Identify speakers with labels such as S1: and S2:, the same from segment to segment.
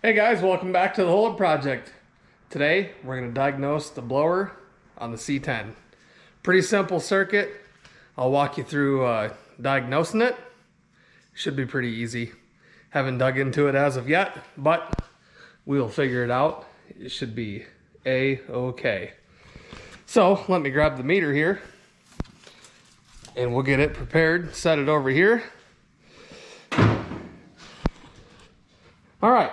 S1: Hey guys, welcome back to the Hold Up Project. Today we're going to diagnose the blower on the C10. Pretty simple circuit. I'll walk you through diagnosing it. Should be pretty easy. Haven't dug into it as of yet, but we'll figure it out. It should be A-okay. So let me grab the meter here and we'll get it prepared, set it over here. All right.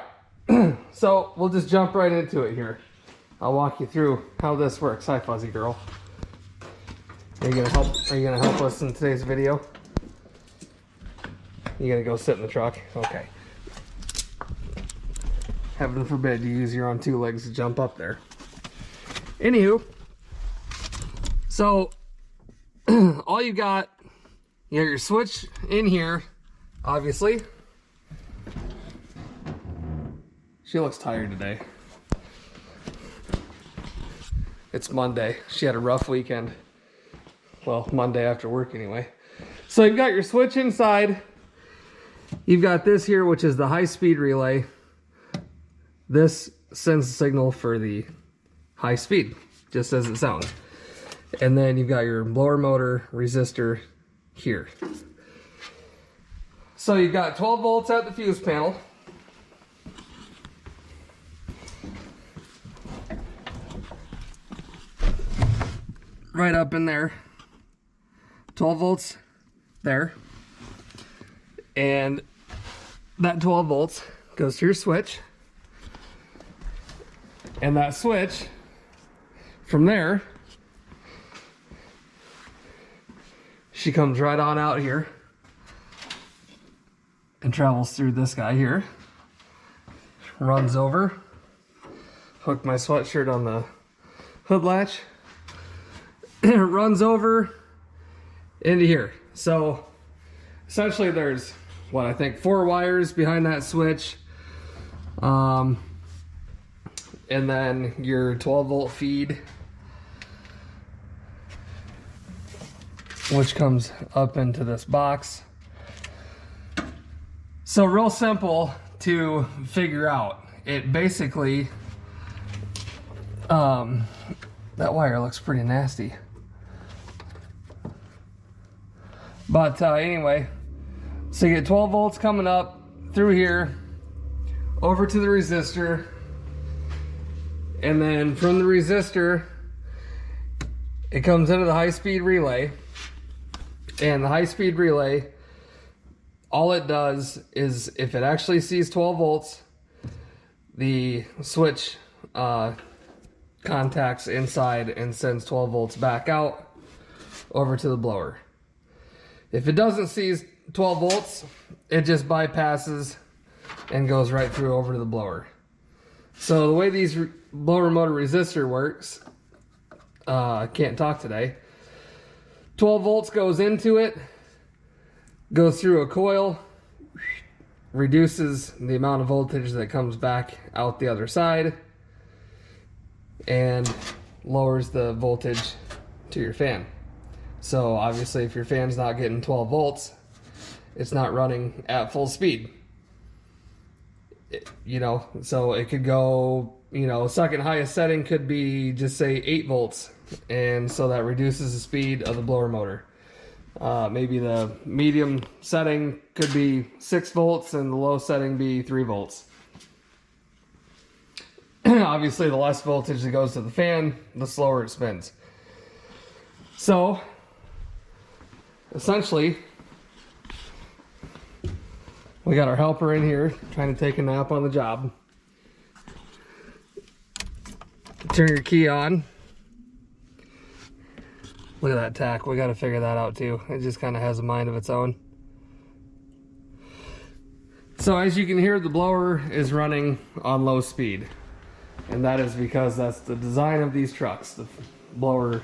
S1: So we'll just jump right into it here. I'll walk you through how this works. Hi, Fuzzy Girl. Are you gonna help us in today's video? You gonna go sit in the truck? Okay. Heaven forbid you use your own two legs to jump up there. Anywho, so all you got your switch in here, obviously. She looks tired today. It's Monday. She had a rough weekend. Well, Monday after work anyway. So you've got your switch inside. You've got this here, which is the high-speed relay. This sends the signal for the high speed, just as it sounds. And then you've got your blower motor resistor here. So you've got 12 volts at the fuse panel. Right up in there, 12 volts there, and that 12 volts goes to your switch, and that switch from there, she comes right on out here and travels through this guy here, runs over, hook my sweatshirt on the hood latch, it runs over into here. So essentially there's what I think 4 wires behind that switch, and then your 12 volt feed, which comes up into this box. So real simple to figure out. It basically that wire looks pretty nasty. But anyway, so you get 12 volts coming up through here, over to the resistor, and then from the resistor, it comes into the high-speed relay. And the high-speed relay, all it does is, if it actually sees 12 volts, the switch contacts inside and sends 12 volts back out over to the blower. If it doesn't see 12 volts, it just bypasses and goes right through over to the blower. So the way these blower motor resistor works, I can't talk today. 12 volts goes into it, goes through a coil, reduces the amount of voltage that comes back out the other side, and lowers the voltage to your fan. So obviously if your fan's not getting 12 volts, it's not running at full speed. So it could go, second highest setting could be, just say 8 volts. And so that reduces the speed of the blower motor. Maybe the medium setting could be 6 volts and the low setting be 3 volts. Obviously the less voltage that goes to the fan, the slower it spins. So essentially, we got our helper in here trying to take a nap on the job. Turn your key on. Look at that tach. We got to figure that out too. It just kind of has a mind of its own. So as you can hear, the blower is running on low speed. And that is because that's the design of these trucks. The blower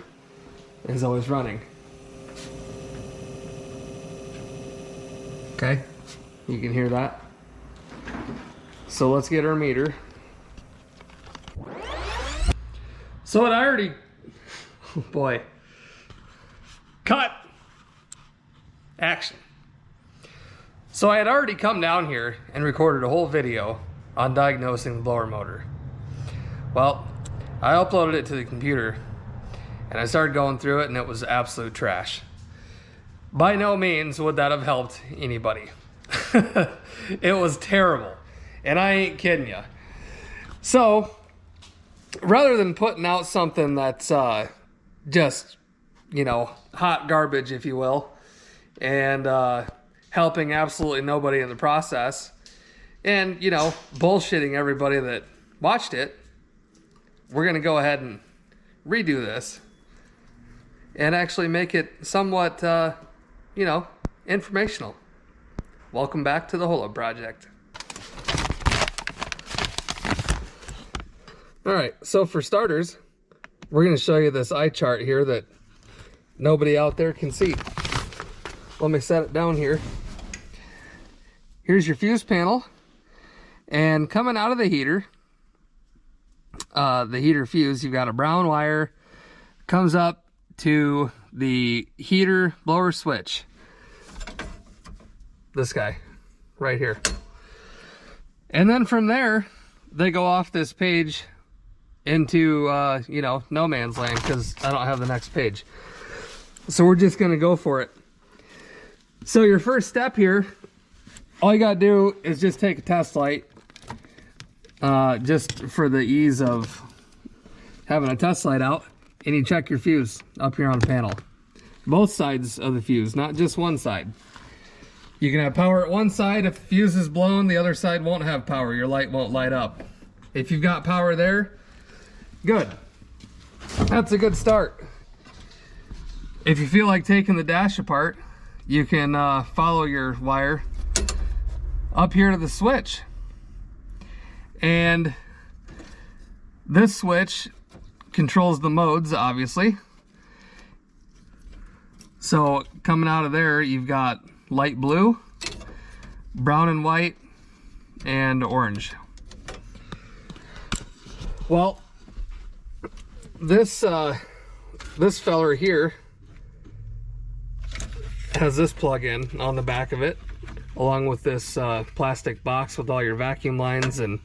S1: is always running. Okay, you can hear that. So let's get our meter. So it already, oh boy, cut, action. So I had already come down here and recorded a whole video on diagnosing the blower motor. Well, I uploaded it to the computer and I started going through it, and it was absolute trash. By no means would that have helped anybody. It was terrible, and I ain't kidding you. So rather than putting out something that's just, you know, hot garbage, if you will, and helping absolutely nobody in the process, and, you know, bullshitting everybody that watched it, we're going to go ahead and redo this and actually make it somewhat, you know, informational. Welcome back to the Holo Project. All right, so for starters, we're going to show you this eye chart here that nobody out there can see. Let me set it down here. Here's your fuse panel, and coming out of the heater fuse, you've got a brown wire, comes up to the heater blower switch. This guy right here. And then from there, they go off this page into, you know, no man's land, because I don't have the next page. So we're just going to go for it. So your first step here, all you got to do is just take a test light, just for the ease of having a test light out, and you check your fuse up here on the panel. Both sides of the fuse, not just one side. You can have power at one side. If the fuse is blown, the other side won't have power. Your light won't light up. If you've got power there, good. That's a good start. If you feel like taking the dash apart, you can follow your wire up here to the switch. And this switch controls the modes, obviously. So coming out of there, you've got light blue, brown and white, and orange. Well, this feller here has this plug-in on the back of it, along with this plastic box with all your vacuum lines and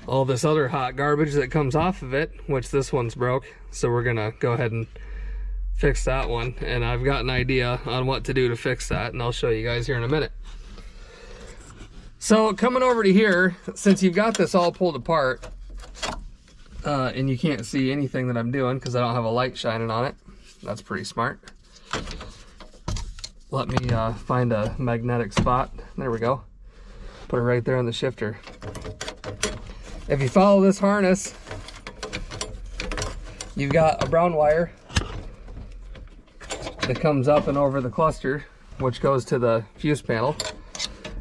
S1: all this other hot garbage that comes off of it, which this one's broke. So we're gonna go ahead and fix that one, and I've got an idea on what to do to fix that, and I'll show you guys here in a minute. So coming over to here, since you've got this all pulled apart, and you can't see anything that I'm doing because I don't have a light shining on it, that's pretty smart. Let me find a magnetic spot. There we go. Put it right there on the shifter. If you follow this harness, you've got a brown wire that comes up and over the cluster, which goes to the fuse panel.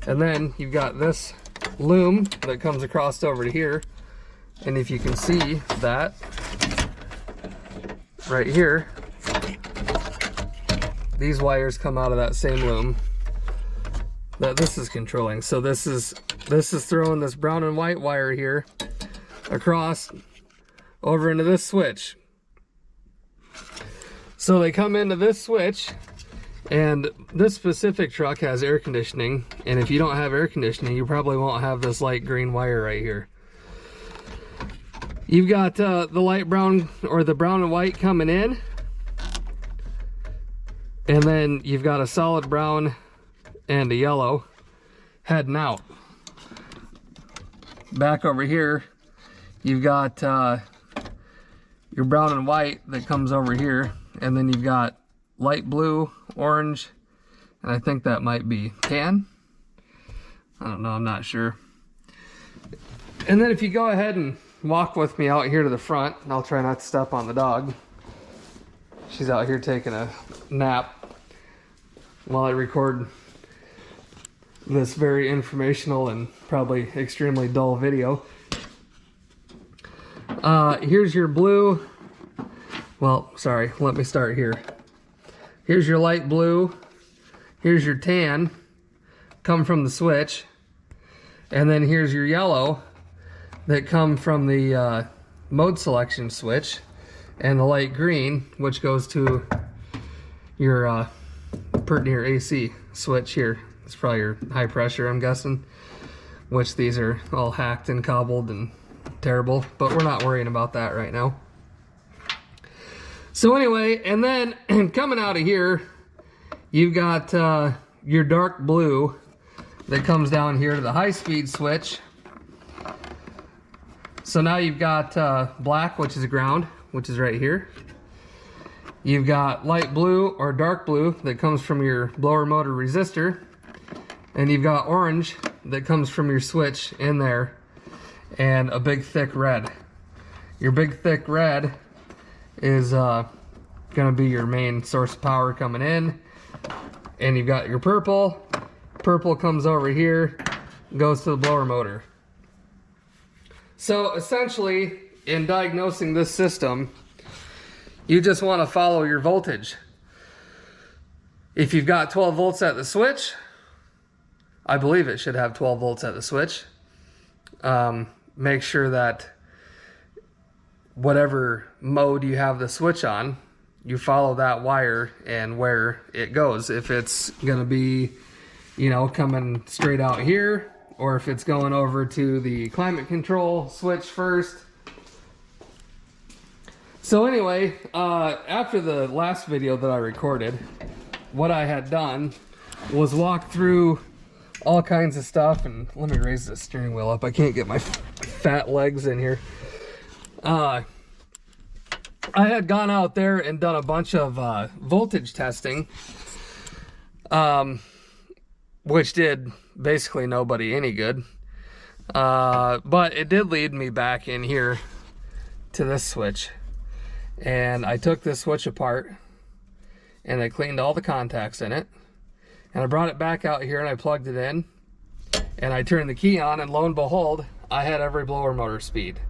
S1: And then you've got this loom that comes across over to here. And if you can see that right here, these wires come out of that same loom that this is controlling. So this is throwing this brown and white wire here across over into this switch. So they come into this switch, and this specific truck has air conditioning, and if you don't have air conditioning, you probably won't have this light green wire right here. You've got the light brown, or the brown and white, coming in, and then you've got a solid brown and a yellow heading out. Back over here, you've got your brown and white that comes over here, and then you've got light blue, orange, and I think that might be tan. I don't know, I'm not sure. And then if you go ahead and walk with me out here to the front, and I'll try not to step on the dog. She's out here taking a nap while I record this very informational and probably extremely dull video. Here's your blue. Well, sorry, let me start here. Here's your light blue. Here's your tan, come from the switch. And then here's your yellow that come from the mode selection switch. And the light green, which goes to your AC switch here. It's probably your high pressure, I'm guessing. which these are all hacked and cobbled and terrible, but we're not worrying about that right now. So anyway, and then coming out of here, you've got your dark blue that comes down here to the high-speed switch. So now you've got black, which is ground, which is right here. You've got light blue or dark blue that comes from your blower motor resistor. And you've got orange that comes from your switch in there, and a big thick red. Your big thick red is gonna be your main source of power coming in. And you've got your purple. Purple comes over here, goes to the blower motor. So essentially, in diagnosing this system, you just want to follow your voltage. If you've got 12 volts at the switch, I believe it should have 12 volts at the switch. Make sure that whatever mode you have the switch on, you follow that wire and where it goes. If it's gonna be, you know, coming straight out here, or if it's going over to the climate control switch first. So anyway, after the last video that I recorded, what I had done was walk through all kinds of stuff, and let me raise the steering wheel up. I can't get my fat legs in here. I had gone out there and done a bunch of voltage testing, which did basically nobody any good. But it did lead me back in here to this switch. And I took this switch apart and I cleaned all the contacts in it. And I brought it back out here and I plugged it in. And I turned the key on, and lo and behold, I had every blower motor speed.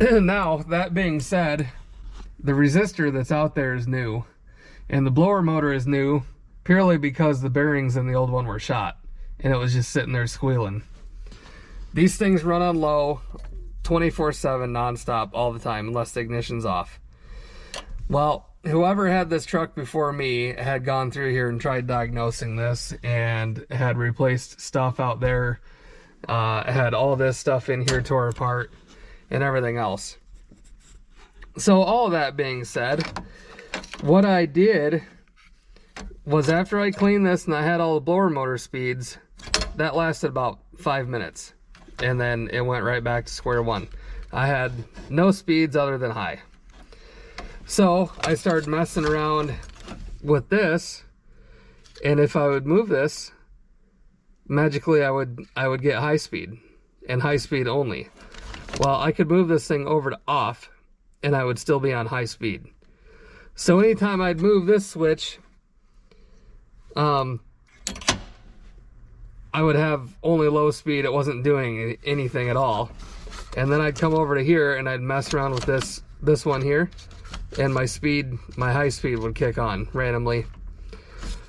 S1: Now, that being said, the resistor that's out there is new. And the blower motor is new purely because the bearings in the old one were shot. And it was just sitting there squealing. These things run on low 24/7 nonstop all the time unless the ignition's off. Well, whoever had this truck before me had gone through here and tried diagnosing this and had replaced stuff out there, had all this stuff in here tore apart and everything else. So all of that being said, what I did was, after I cleaned this and I had all the blower motor speeds, that lasted about 5 minutes. And then it went right back to square one. I had no speeds other than high. So I started messing around with this, and if I would move this, magically I would get high speed, and high speed only. Well, I could move this thing over to off, and I would still be on high speed. So anytime I'd move this switch, I would have only low speed. It wasn't doing anything at all. And then I'd come over to here and I'd mess around with this one here, and my high speed would kick on randomly.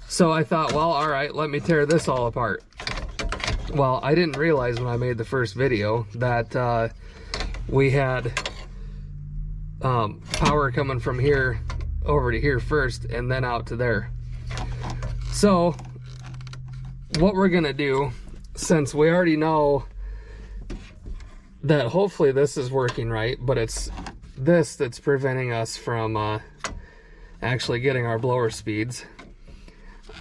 S1: So I thought, well, all right, let me tear this all apart. Well, I didn't realize when I made the first video that we had power coming from here over to here first and then out to there. So what we're gonna do, since we already know that hopefully this is working right, but it's this that's preventing us from actually getting our blower speeds,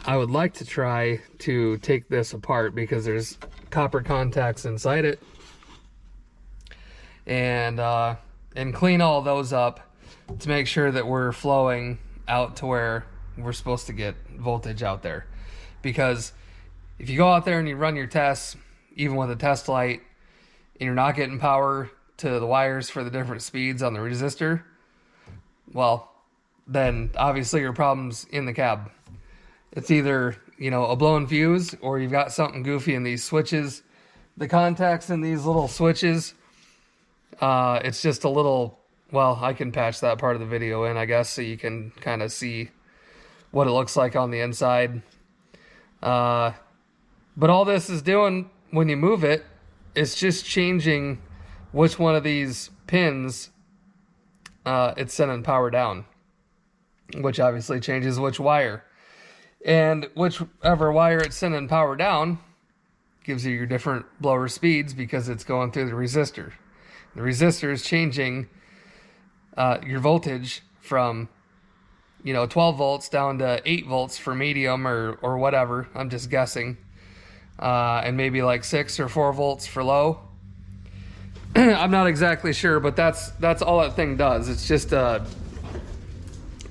S1: I would like to try to take this apart because there's copper contacts inside it, and clean all those up to make sure that we're flowing out to where we're supposed to get voltage out there. Because if you go out there and you run your tests, even with a test light, and you're not getting power to the wires for the different speeds on the resistor, well, then obviously your problem's in the cab. It's either, you know, a blown fuse, or you've got something goofy in these switches. The contacts in these little switches, it's just a little, well, I can patch that part of the video in, I guess, so you can kind of see what it looks like on the inside. But all this is doing when you move it, it's just changing which one of these pins it's sending power down, which obviously changes which wire. And whichever wire it's sending power down gives you your different blower speeds because it's going through the resistor. The resistor is changing your voltage from 12 volts down to 8 volts for medium or whatever. I'm just guessing. And maybe like 6 or 4 volts for low. I'm not exactly sure, but that's all that thing does. It's just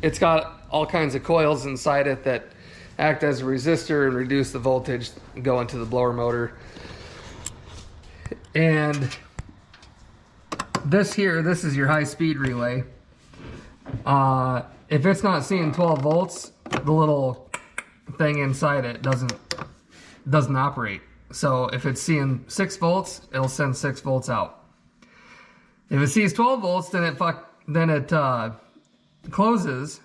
S1: it's got all kinds of coils inside it that act as a resistor and reduce the voltage going to the blower motor. And this is your high speed relay. If it's not seeing 12 volts, the little thing inside it doesn't operate. So if it's seeing 6 volts, it'll send 6 volts out. If it sees 12 volts, then it closes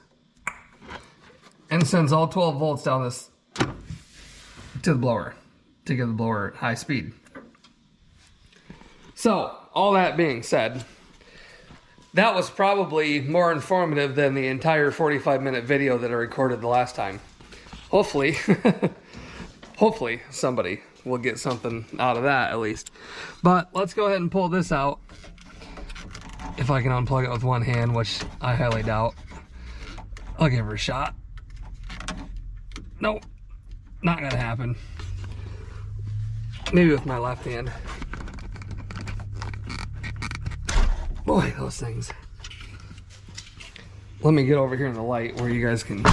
S1: and sends all 12 volts down this to the blower to give the blower high speed. So all that being said, that was probably more informative than the entire 45-minute video that I recorded the last time. Hopefully, hopefully somebody will get something out of that at least. But let's go ahead and pull this out. If I can unplug it with one hand, which I highly doubt. I'll give her a shot. Nope, not gonna happen. Maybe with my left hand. Boy, those things. Let me get over here in the light where you guys can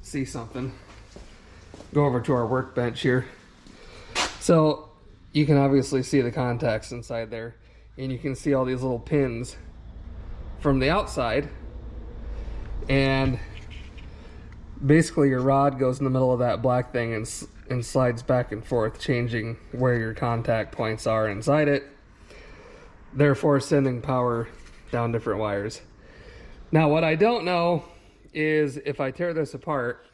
S1: see something. Go over to our workbench here. So you can obviously see the contacts inside there, and you can see all these little pins from the outside, and basically your rod goes in the middle of that black thing and slides back and forth, changing where your contact points are inside it, therefore sending power down different wires. Now what I don't know is if I tear this apart,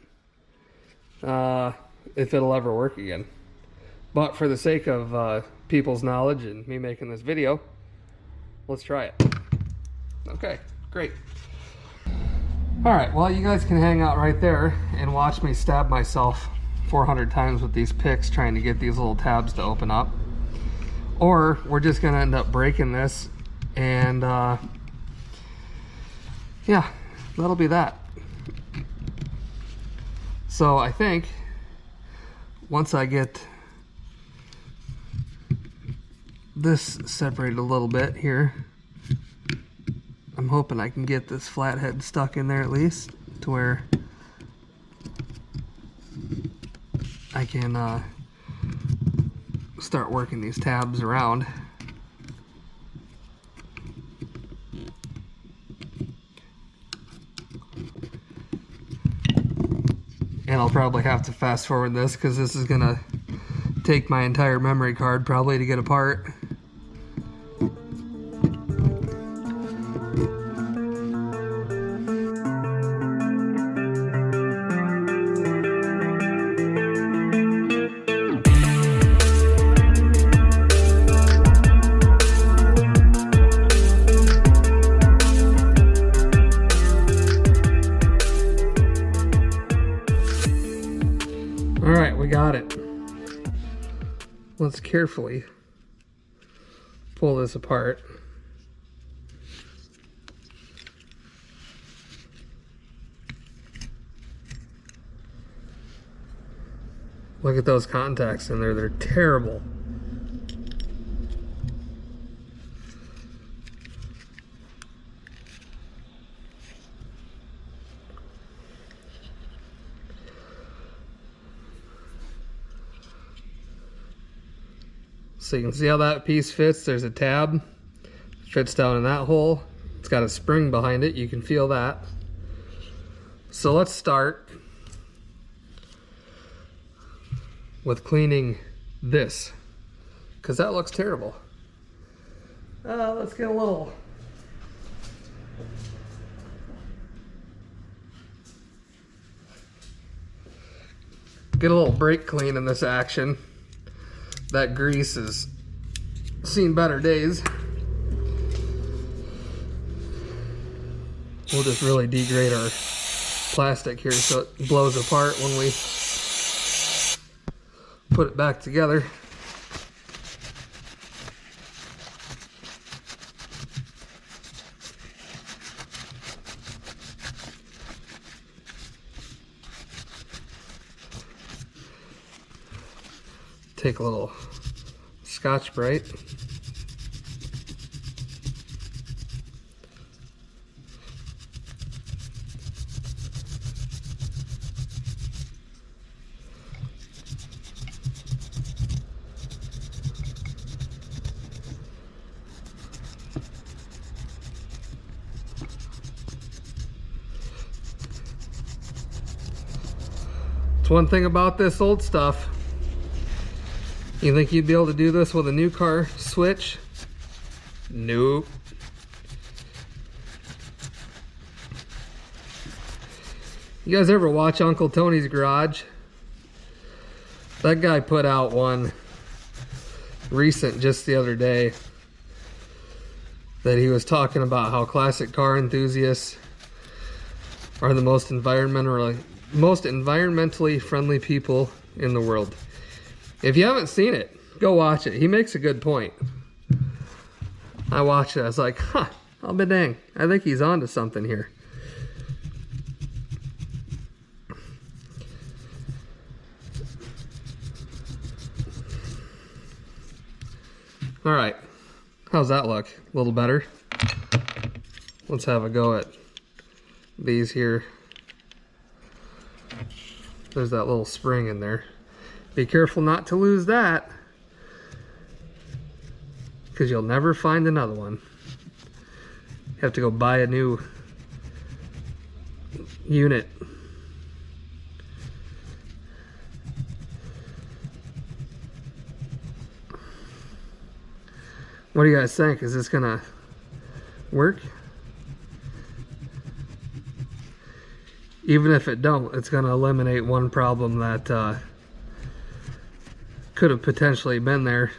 S1: if it'll ever work again. But for the sake of people's knowledge and me making this video, let's try it. Okay, great. All right, well, you guys can hang out right there and watch me stab myself 400 times with these picks trying to get these little tabs to open up. Or we're just gonna end up breaking this, and yeah, that'll be that. So I think once I get this separated a little bit here, I'm hoping I can get this flathead stuck in there at least to where I can start working these tabs around. And I'll probably have to fast forward this because this is gonna take my entire memory card probably to get apart. We got it. Let's carefully pull this apart. Look at those contacts in there, they're terrible. So you can see how that piece fits. There's a tab, fits down in that hole. It's got a spring behind it, you can feel that. So let's start with cleaning this, because that looks terrible. Let's get a little brake clean in this action. That grease has seen better days. We'll just really degrade our plastic here so it blows apart when we put it back together. take a little Scotch-Brite. It's one thing about this old stuff. You think you'd be able to do this with a new car switch? Nope. You guys ever watch Uncle Tony's Garage? That guy put out one recent just the other day that he was talking about how classic car enthusiasts are the most environmentally friendly people in the world. If you haven't seen it, go watch it. He makes a good point. I watched it. I was like, huh, I'll be dang. I think he's onto something here. All right. How's that look? A little better? Let's have a go at these here. There's that little spring in there. Be careful not to lose that, because you'll never find another one. You have to go buy a new unit. What do you guys think? Is this gonna work? Even if it don't, it's going to eliminate one problem that could have potentially been there.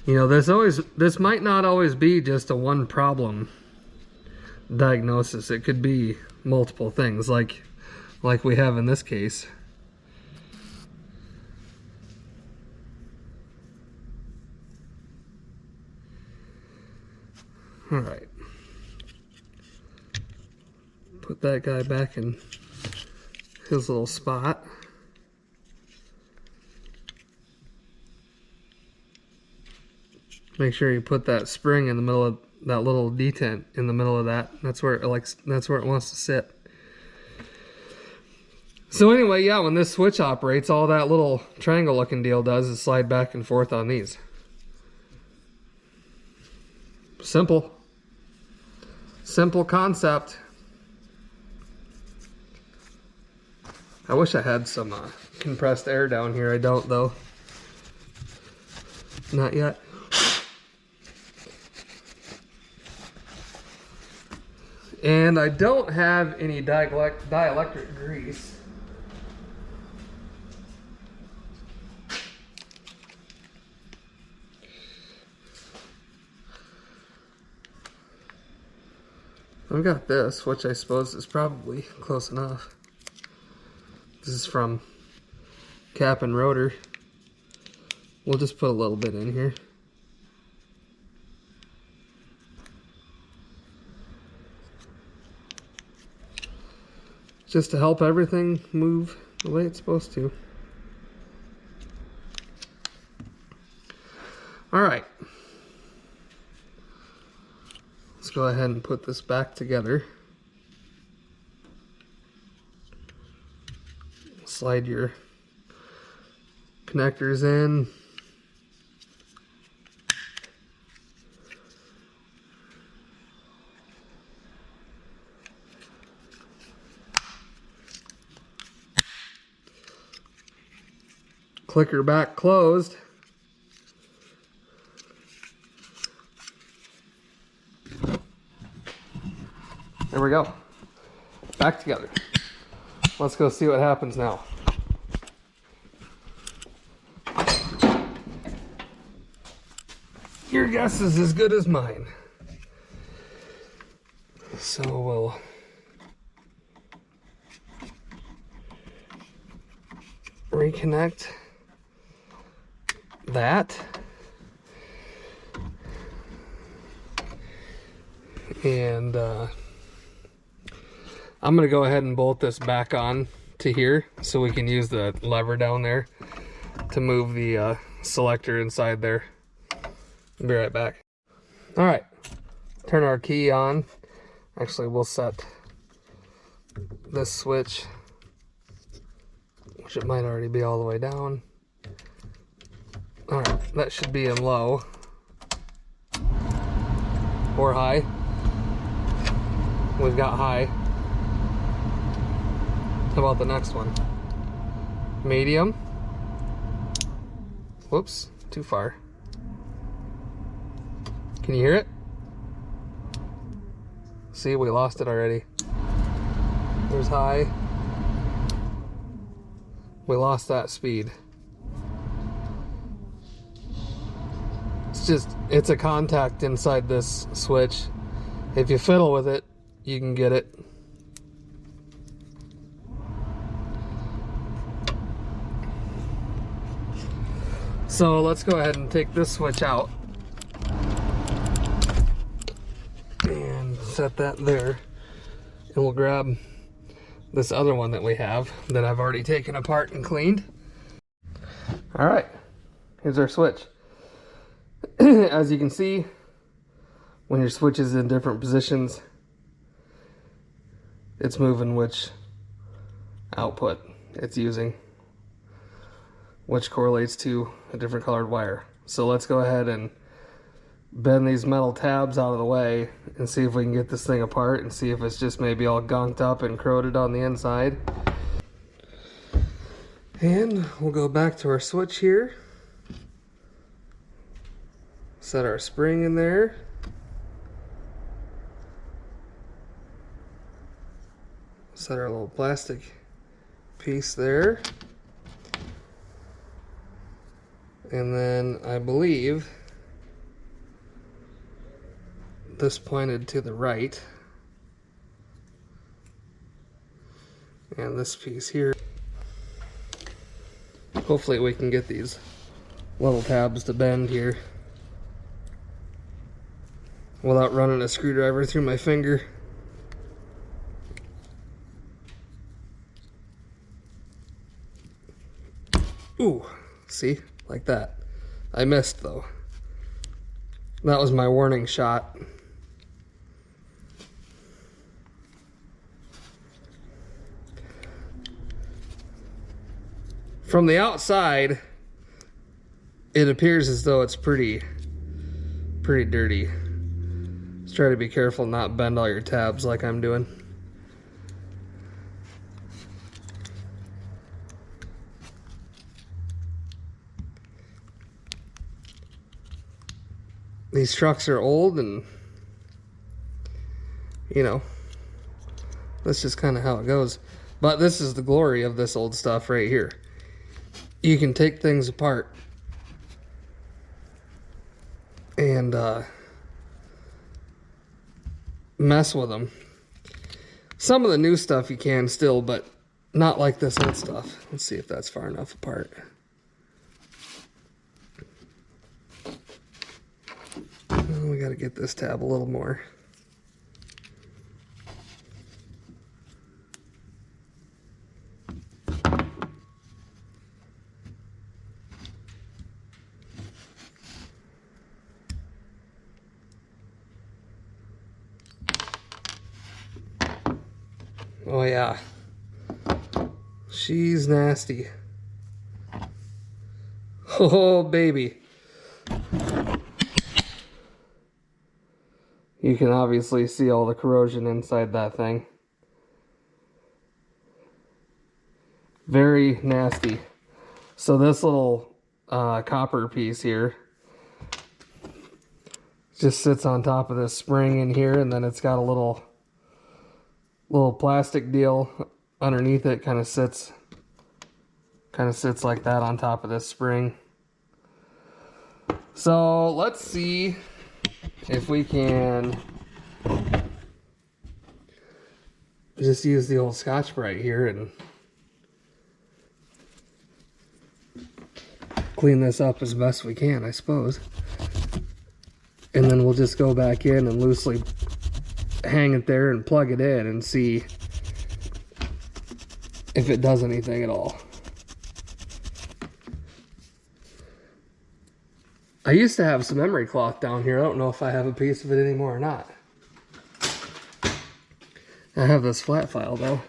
S1: You know, this might not always be just a one problem diagnosis. It could be multiple things, like we have in this case. All right. Put that guy back in his little spot. Make sure you put that spring in the middle of that little detent in the middle of that. That's where it wants to sit. So anyway, yeah, when this switch operates, all that little triangle looking deal does is slide back and forth on these. Simple concept. I wish I had some compressed air down here. I don't, though. Not yet. And I don't have any dielectric grease. I've got this, which I suppose is probably close enough. This is from Cap and Rotor. We'll just put a little bit in here. Just to help everything move the way it's supposed to. All right. Let's go ahead and put this back together. Slide your connectors in. Clicker back closed. There we go. Back together. Let's go see what happens now. Your guess is as good as mine. So we'll reconnect that. And I'm going to go ahead and bolt this back on to here so we can use the lever down there. to move the selector inside there. I'll be right back. All right, turn our key on. Actually, we'll set this switch, which it might already be all the way down. All right, that should be in low or high. We've got high. How about the next one? Medium. Whoops, too far. Can you hear it? See, we lost it already. There's high. We lost that speed. It's a contact inside this switch. If you fiddle with it, you can get it. So let's go ahead and take this switch out and set that there, and we'll grab this other one that we have that I've already taken apart and cleaned. All right, here's our switch. As you can see, when your switch is in different positions, it's moving which output it's using, which correlates to a different colored wire. So let's go ahead and bend these metal tabs out of the way and see if we can get this thing apart and see if it's just maybe all gunked up and corroded on the inside. And we'll go back to our switch here. Set our spring in there. Set our little plastic piece there. And then I believe this pointed to the right. And this piece here. Hopefully we can get these little tabs to bend here without running a screwdriver through my finger. Ooh, see? Like that. I missed though. That was my warning shot. From the outside, it appears as though it's pretty dirty. Just try to be careful not bend all your tabs like I'm doing. These trucks are old, and you know, that's just kind of how it goes. But this is the glory of this old stuff right here. You can take things apart and mess with them. Some of the new stuff you can still, but not like this old stuff. Let's see if that's far enough apart. Oh, we gotta get this tab a little more. Oh yeah, she's nasty. Oh baby. You can obviously see all the corrosion inside that thing. Very nasty. So this little copper piece here just sits on top of this spring in here, and then it's got a little plastic deal underneath it. Kind of sits like that on top of this spring. So let's see if we can just use the old Scotch-Brite here and clean this up as best we can, I suppose. And then we'll just go back in and loosely hang it there and plug it in and see if it does anything at all. I used to have some emery cloth down here. I don't know if I have a piece of it anymore or not. I have this flat file though.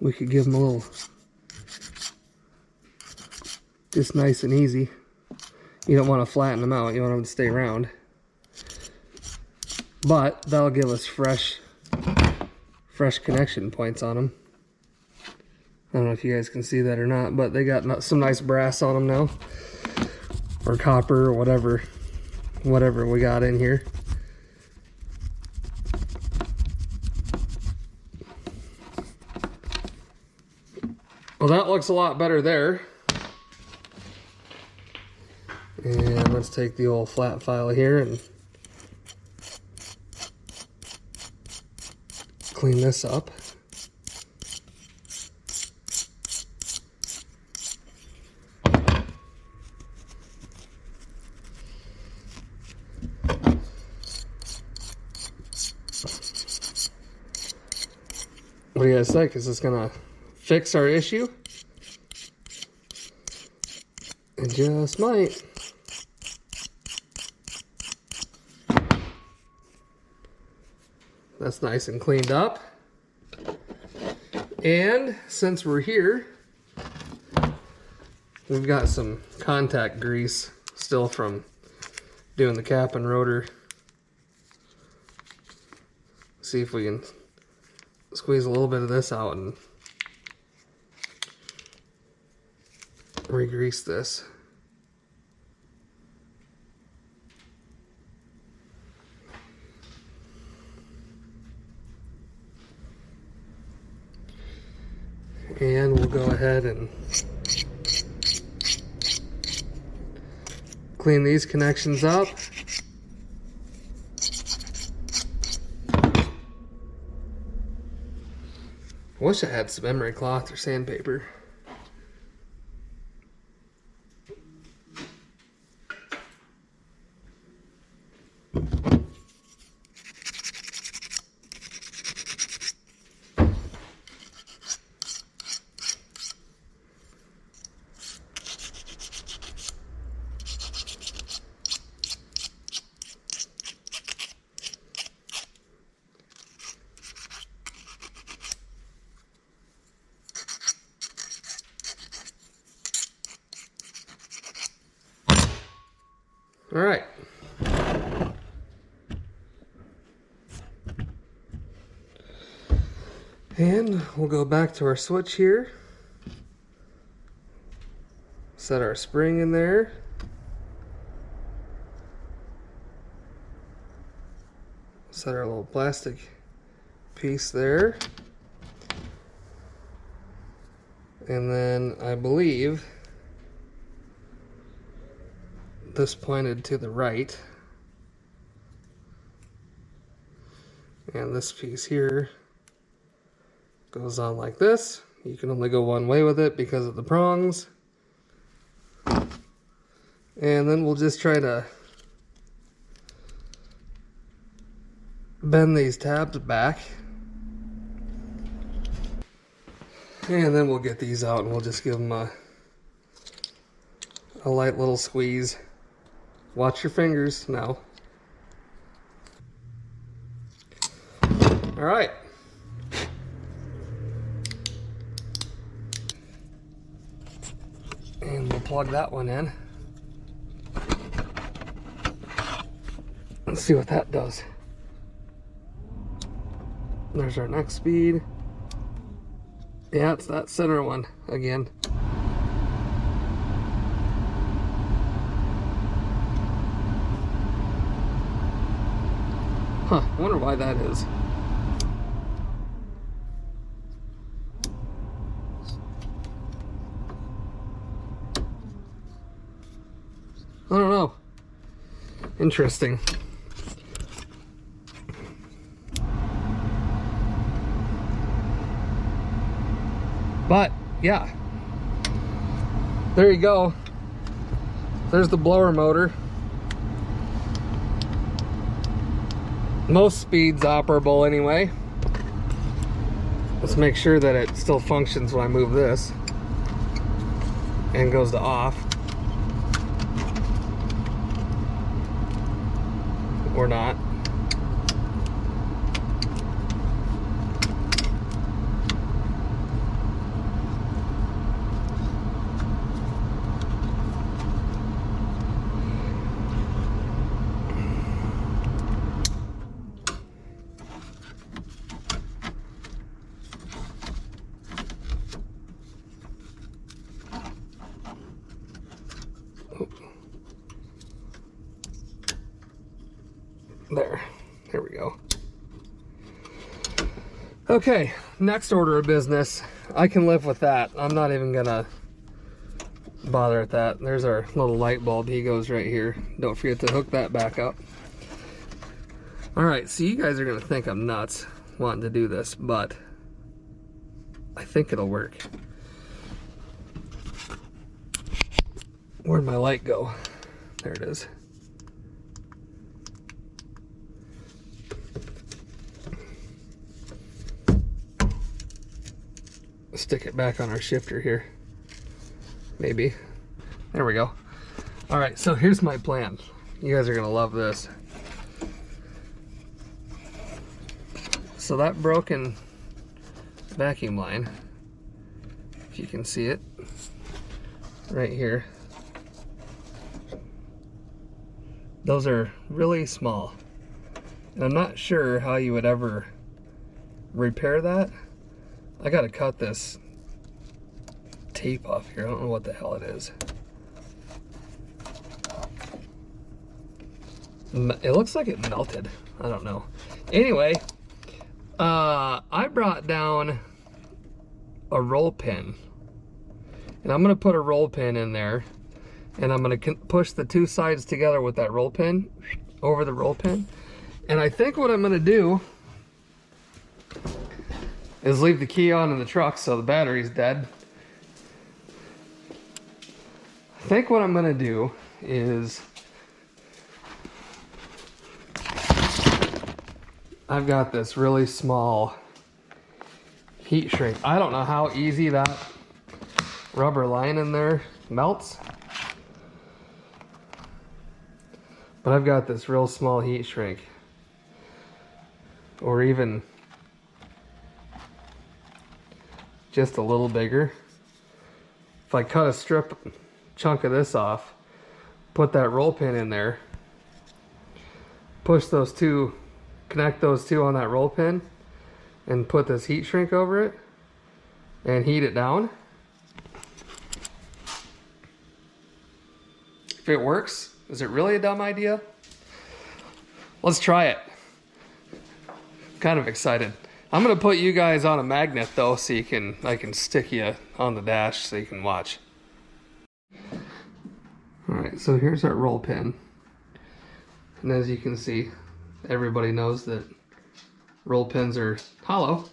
S1: We could give them a little, just nice and easy. You don't want to flatten them out, you want them to stay round. But that'll give us fresh connection points on them. I don't know if you guys can see that or not, but they got some nice brass on them now. Or copper or whatever we got in here. Well, that looks a lot better there. And let's take the old flat file here and clean this up. What do you guys think? Is this gonna fix our issue? It just might. That's nice and cleaned up. And since we're here, we've got some contact grease still from doing the cap and rotor. See if we can squeeze a little bit of this out and re-grease this. And we'll go ahead and clean these connections up. I wish I had some emery cloth or sandpaper. All right. And we'll go back to our switch here. Set our spring in there. Set our little plastic piece there. And then I believe this pointed to the right, and this piece here goes on like this. You can only go one way with it because of the prongs. And then we'll just try to bend these tabs back, and then we'll get these out and we'll just give them a light little squeeze. Watch your fingers now. All right. And we'll plug that one in. Let's see what that does. There's our next speed. Yeah, it's that center one again. Huh, I wonder why that is. I don't know. Interesting. But, yeah. There you go. There's the blower motor. Most speeds operable anyway. Let's make sure that it still functions when I move this and goes to off. or not. There we go. Okay, next order of business. I can live with that. I'm not even gonna bother with that. There's our little light bulb. He goes right here. Don't forget to hook that back up. All right, so you guys are gonna think I'm nuts wanting to do this, but I think it'll work. Where'd my light go? There it is. Stick it back on our shifter here. Maybe. There we go. All right, so here's my plan. You guys are gonna love this. So that broken vacuum line, if you can see it, right here, those are really small. And I'm not sure how you would ever repair that. I gotta cut this tape off here. I don't know what the hell it is. It looks like it melted. I don't know. Anyway, I brought down a roll pin. And I'm gonna put a roll pin in there. And I'm gonna push the two sides together with that roll pin over the roll pin. And I think what I'm gonna do is leave the key on in the truck so the battery's dead. I think what I'm gonna do is, I've got this really small heat shrink. I don't know how easy that rubber line in there melts, but I've got this real small heat shrink, or even just a little bigger. If I cut a chunk of this off, put that roll pin in there, push those two, connect those two on that roll pin, and put this heat shrink over it and heat it down. If it works, is it really a dumb idea? Let's try it. I'm kind of excited. I'm gonna put you guys on a magnet though, so I can stick you on the dash so you can watch. All right, so here's our roll pin. And as you can see, everybody knows that roll pins are hollow.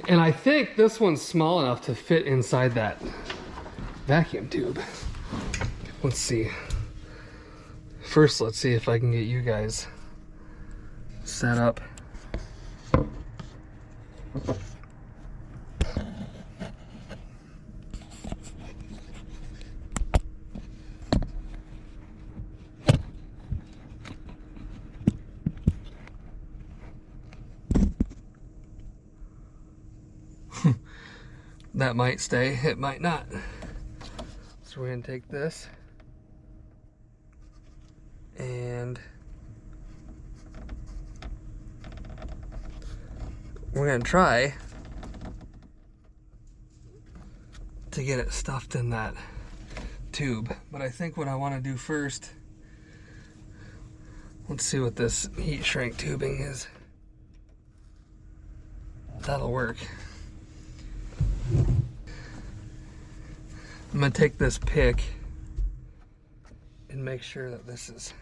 S1: And I think this one's small enough to fit inside that vacuum tube. Let's see. First, let's see if I can get you guys set up. That might stay, it might not. So we're gonna take this and we're gonna try to get it stuffed in that tube. But I think what I want to do first, let's see what this heat shrink tubing is. That'll work. I'm gonna take this pick and make sure that this is,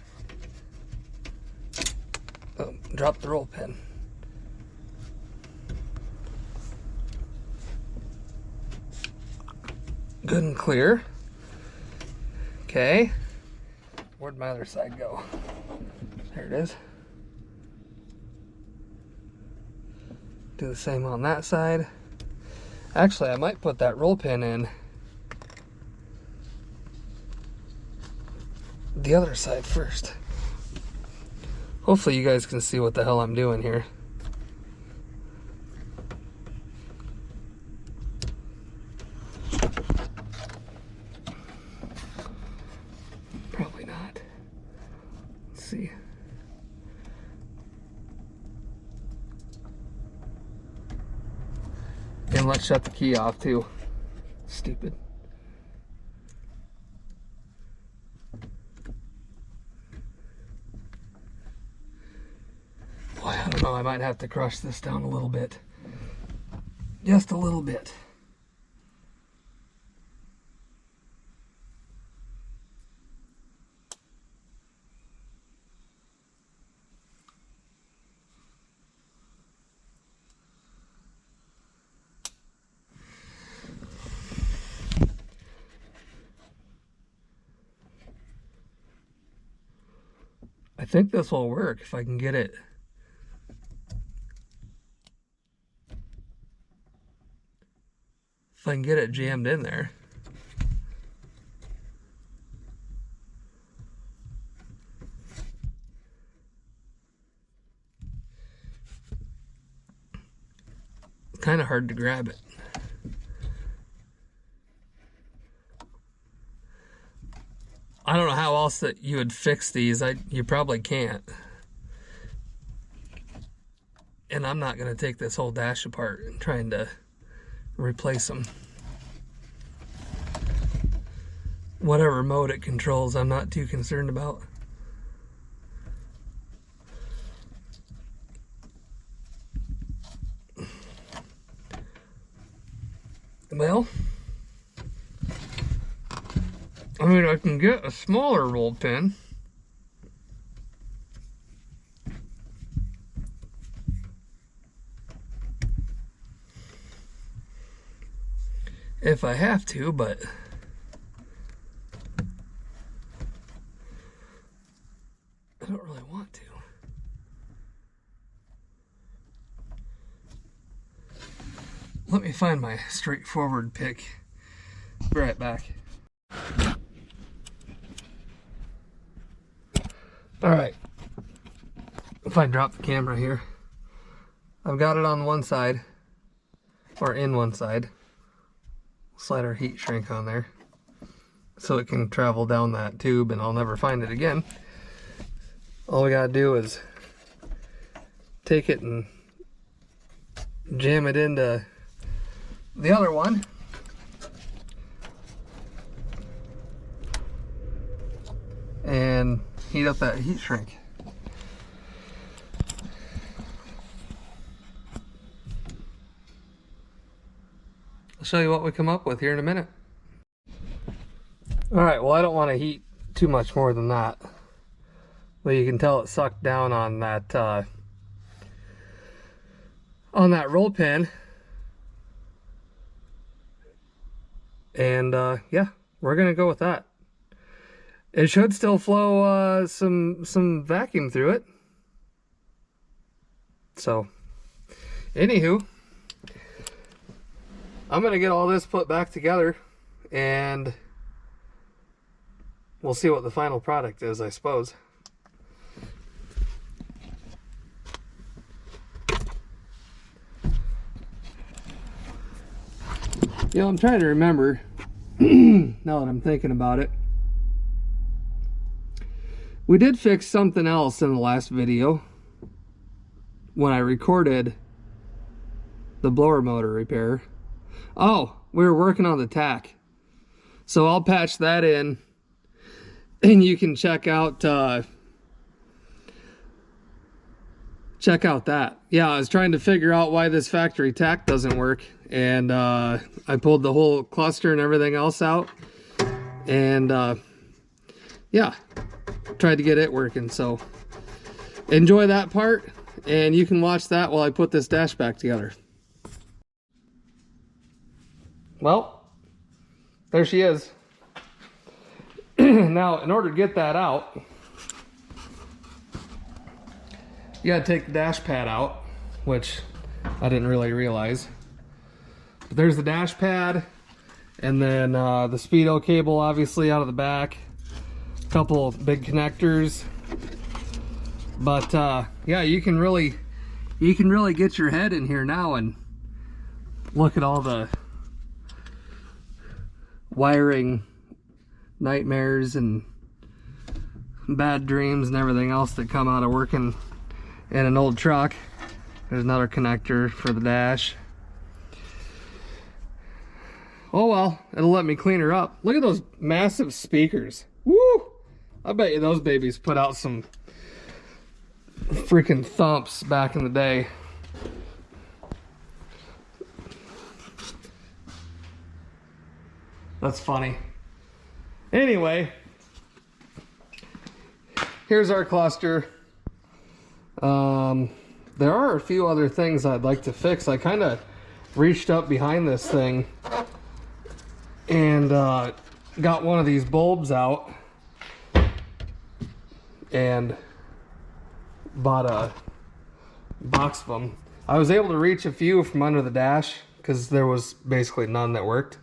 S1: oh, drop the roll pin. Good and clear. Okay. Where'd my other side go? There it is. Do the same on that side. Actually, I might put that roll pin in the other side first. Hopefully you guys can see what the hell I'm doing here. Probably not. Let's see. And let's shut the key off too. Stupid. Boy, I don't know, I might have to crush this down a little bit. Just a little bit. I think this will work if I can get it. If I can get it jammed in there. It's kind of hard to grab it. I don't know how else that you would fix these. You probably can't. And I'm not going to take this whole dash apart and trying to replace them. Whatever mode it controls, I'm not too concerned about. Well, I mean, I can get a smaller roll pin. If I have to, but I don't really want to. Let me find my straightforward pick. Be right back. Alright, if I drop the camera here, I've got it on one side, or in one side. Slide our heat shrink on there so it can travel down that tube and I'll never find it again. All we gotta do is take it and jam it into the other one. And heat up that heat shrink. I'll show you what we come up with here in a minute. Alright, well I don't want to heat too much more than that. But you can tell it sucked down on that roll pin. And yeah, we're gonna go with that. It should still flow some vacuum through it. So, anywho, I'm gonna get all this put back together and we'll see what the final product is, I suppose. You know, I'm trying to remember now that I'm thinking about it. We did fix something else in the last video when I recorded the blower motor repair. Oh, we were working on the Tach. So I'll patch that in and you can check out that. Yeah, I was trying to figure out why this factory Tach doesn't work, and I pulled the whole cluster and everything else out, and yeah, tried to get it working. So enjoy that part, and you can watch that while I put this dash back together. Well, there she is. Now, in order to get that out, you gotta take the dash pad out, which I didn't really realize. But there's the dash pad, and then the speedo cable obviously out of the back. A couple big connectors. But yeah, you can really get your head in here now and look at all the wiring nightmares and bad dreams and everything else that come out of working in an old truck. There's another connector for the dash. Oh well, it'll let me clean her up. Look at those massive speakers. Woo! I bet you those babies put out some freaking thumps back in the day. That's funny. Anyway, here's our cluster. There are a few other things I'd like to fix. I kind of reached up behind this thing and got one of these bulbs out and bought a box of them. I was able to reach a few from under the dash because there was basically none that worked,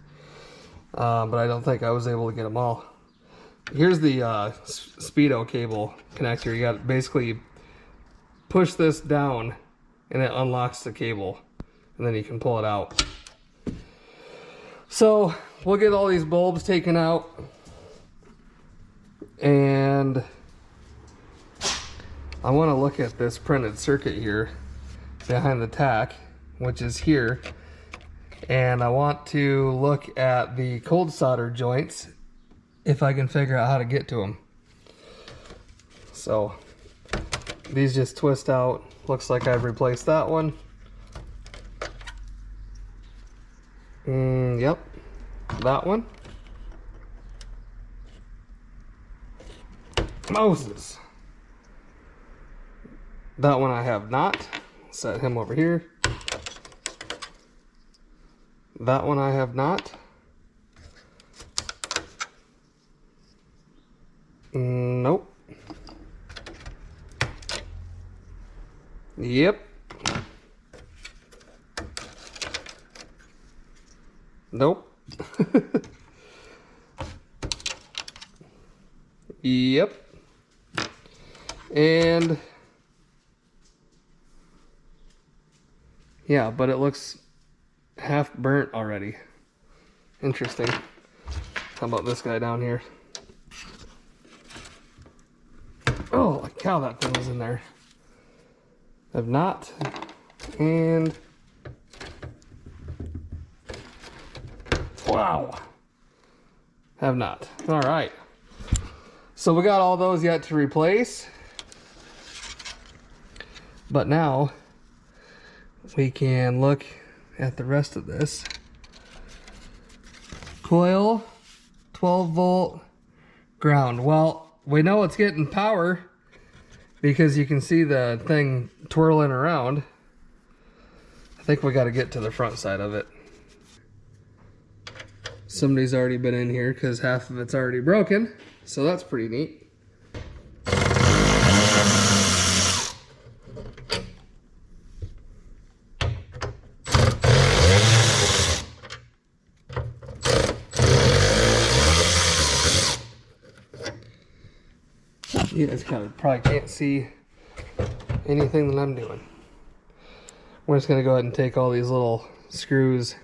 S1: but I don't think I was able to get them all. Here's the speedo cable connector. You got basically push this down and it unlocks the cable and then you can pull it out. So we'll get all these bulbs taken out and I want to look at this printed circuit here behind the Tach, which is here, and I want to look at the cold solder joints if I can figure out how to get to them. So these just twist out. Looks like I've replaced that one. Yep, that one. Moses. That one I have not. Set him over here. That one I have not. Nope. Yep. Nope. Yep. And yeah, but it looks half burnt already. Interesting. How about this guy down here? Oh, like cow, that thing was in there. Have not. And wow. Have not. All right. So we got all those yet to replace. But now we can look at the rest of this. Coil, 12 volt, ground. Well, we know it's getting power because you can see the thing twirling around. I think we got to get to the front side of it. Somebody's already been in here because half of it's already broken, so that's pretty neat. You guys probably can't see anything that I'm doing. We're just going to go ahead and take all these little screws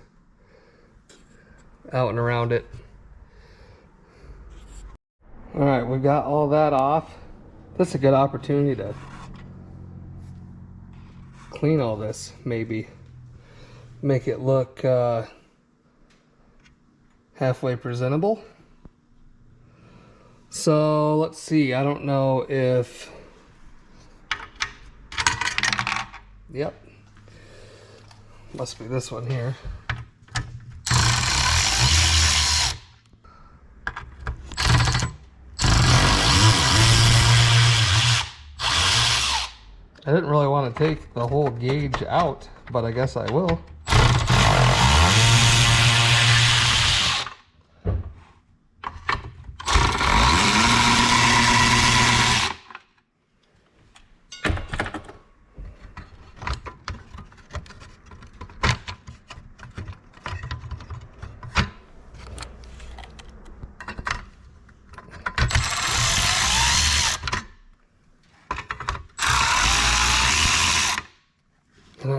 S1: out and around it. Alright, we've got all that off. That's a good opportunity to clean all this, maybe. Make it look halfway presentable. So let's see, I don't know if, yep, must be this one here. I didn't really want to take the whole gauge out, but I guess I will.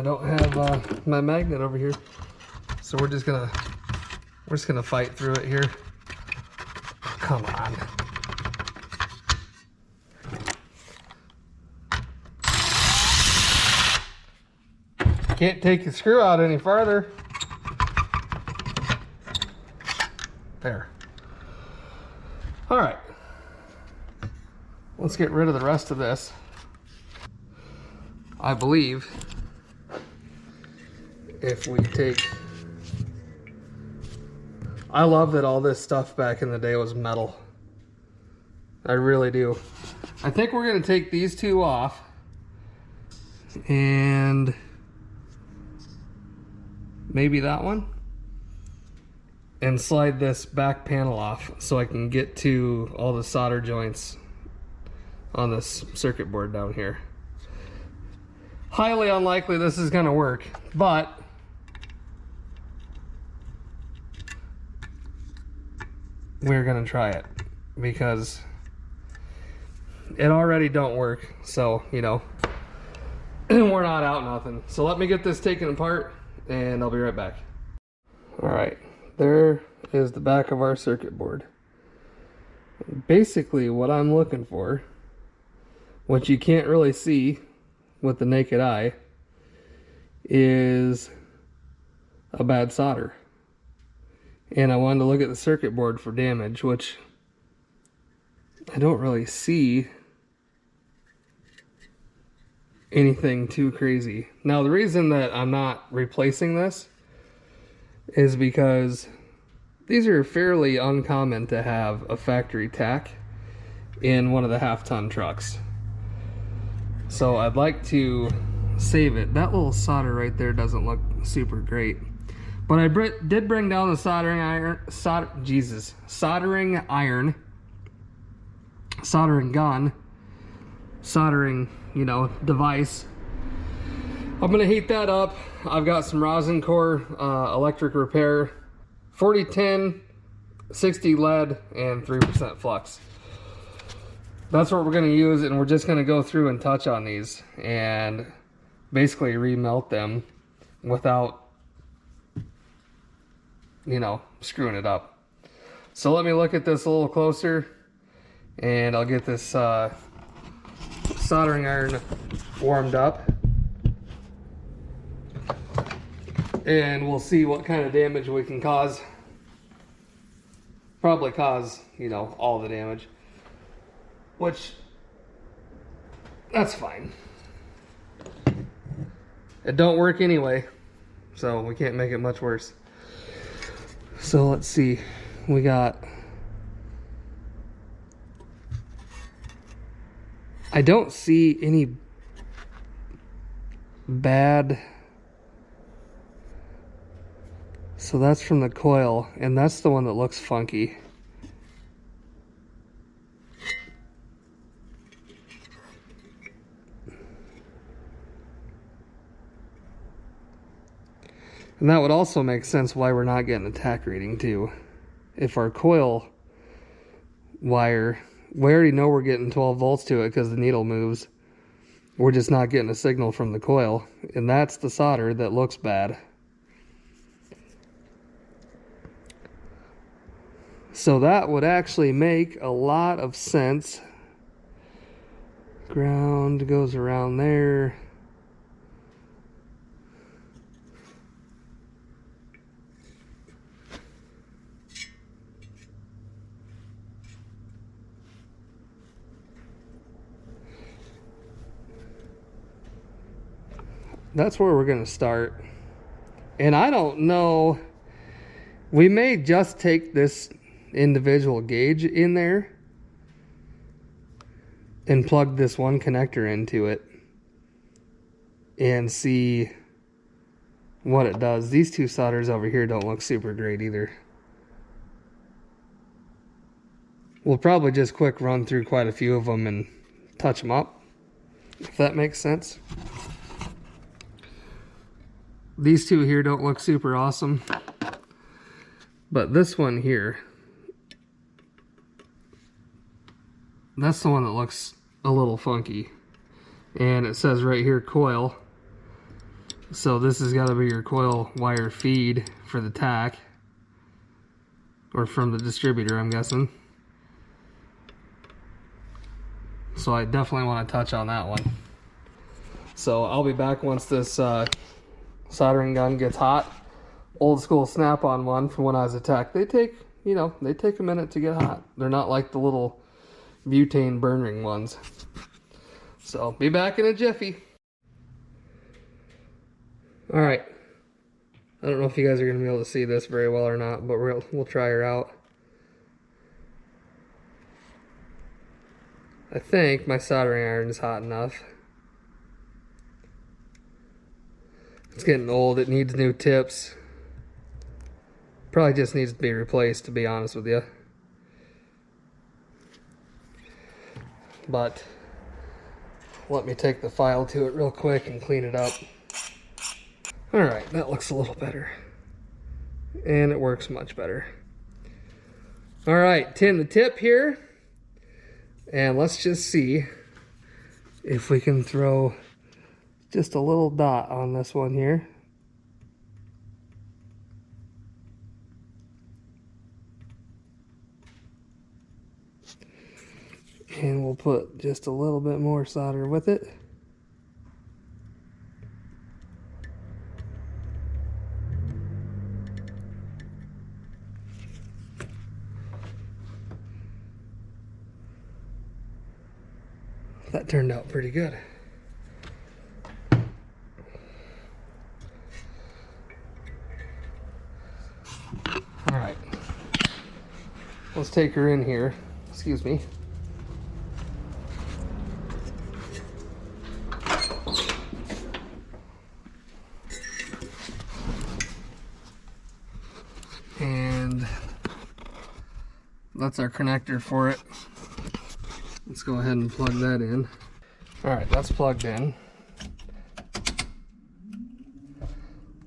S1: don't have my magnet over here. So we're just gonna fight through it here. Oh, come on. Can't take the screw out any farther. There. All right. Let's get rid of the rest of this. I believe if we take... I love that all this stuff back in the day was metal. I really do. I think we're going to take these two off and maybe that one, and slide this back panel off so I can get to all the solder joints on this circuit board down here. Highly unlikely this is going to work, but we're going to try it because it already don't work. So, you know, we're not out nothing. So let me get this taken apart and I'll be right back. All right, there is the back of our circuit board. Basically what I'm looking for, which you can't really see with the naked eye, is a bad solder. And I wanted to look at the circuit board for damage, which I don't really see anything too crazy. Now the reason that I'm not replacing this is because these are fairly uncommon to have a factory Tach in one of the half-ton trucks. So I'd like to save it. That little solder right there doesn't look super great. But I did bring down the soldering iron, soldering gun, soldering, you know, device. I'm gonna heat that up. I've got some rosin core, electric repair, 40 tin, 60 lead, and 3% flux. That's what we're gonna use, and we're just gonna go through and touch on these and basically remelt them without, you know, screwing it up. So let me look at this a little closer and I'll get this soldering iron warmed up and we'll see what kind of damage we can cause. Probably cause, you know, all the damage, which that's fine. It don't work anyway, so we can't make it much worse. So let's see, we got, I don't see any bad, so that's from the coil, and that's the one that looks funky. And that would also make sense why we're not getting a Tach reading too. If our coil wire, we already know we're getting 12 volts to it because the needle moves. We're just not getting a signal from the coil. And that's the solder that looks bad. So that would actually make a lot of sense. Ground goes around there. That's where we're going to start. And I don't know, we may just take this individual gauge in there and plug this one connector into it and see what it does. These two solders over here don't look super great either. We'll probably just quick run through quite a few of them and touch them up, if that makes sense. These two here don't look super awesome, but this one here, that's the one that looks a little funky. And it says right here, coil. So this has got to be your coil wire feed for the Tach, or from the distributor, I'm guessing. So I definitely want to touch on that one. So I'll be back once this soldering gun gets hot. Old school snap-on one from when I was a tech. They take, you know, they take a minute to get hot. They're not like the little butane burn ring ones. So be back in a jiffy. All right. I don't know if you guys are gonna be able to see this very well or not, but we'll try her out. I think my soldering iron is hot enough. It's getting old. It needs new tips. Probably just needs to be replaced, to be honest with you. But let me take the file to it real quick and clean it up. All right, that looks a little better. And it works much better. All right, tin the tip here. And let's just see if we can throw just a little dot on this one here. And we'll put just a little bit more solder with it. That turned out pretty good. All right, let's take her in here. Excuse me. And that's our connector for it. Let's go ahead and plug that in. All right, that's plugged in.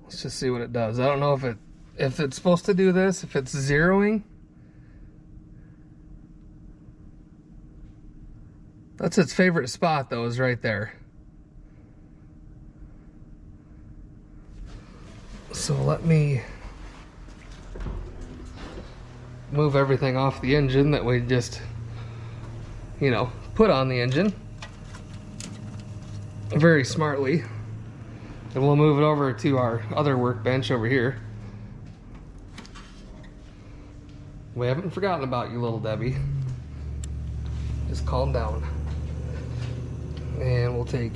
S1: Let's just see what it does. I don't know if it's supposed to do this, if it's zeroing. That's its favorite spot though, is right there. So let me move everything off the engine that we just, you know, put on the engine very smartly. And we'll move it over to our other workbench over here. We haven't forgotten about you, little Debbie. Just calm down. And we'll take